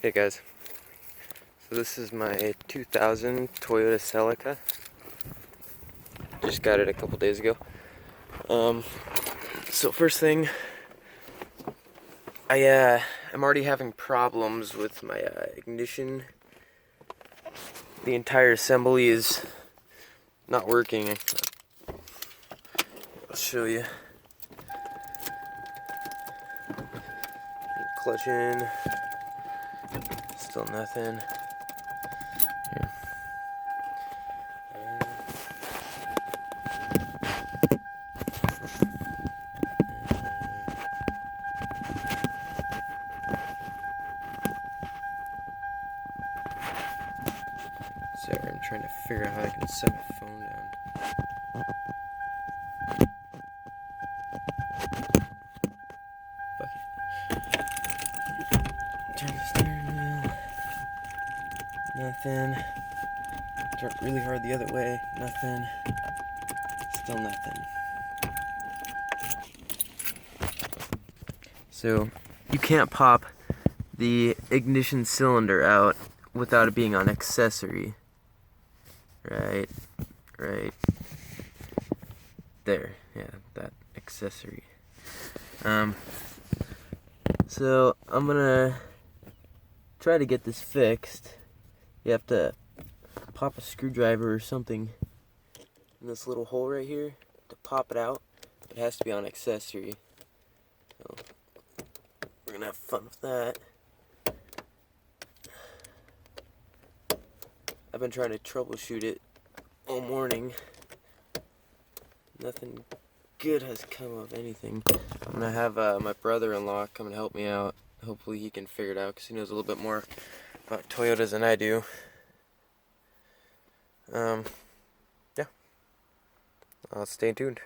Hey guys, so this is my 2000 Toyota Celica. Just got it a couple days ago. So first thing, I'm already having problems with my ignition. The entire assembly is not working. I'll show you. Clutch in, still nothing. Here. Sorry, I'm trying to figure out how I can set my phone down. Fuck it. Turn the steering wheel. Nothing. Turn really hard the other way. Nothing. Still nothing. So, you can't pop the ignition cylinder out without it being on accessory. Right there. Yeah, that accessory. So I'm gonna try to get this fixed. You have to pop a screwdriver or something in this little hole right here to pop it out. It has to be on accessory. So we're gonna have fun with that. I've been trying to troubleshoot it all morning. Nothing good has come of anything. I'm gonna have my brother-in-law come and help me out. Hopefully he can figure it out because he knows a little bit more about Toyotas than I do. Yeah. Stay tuned.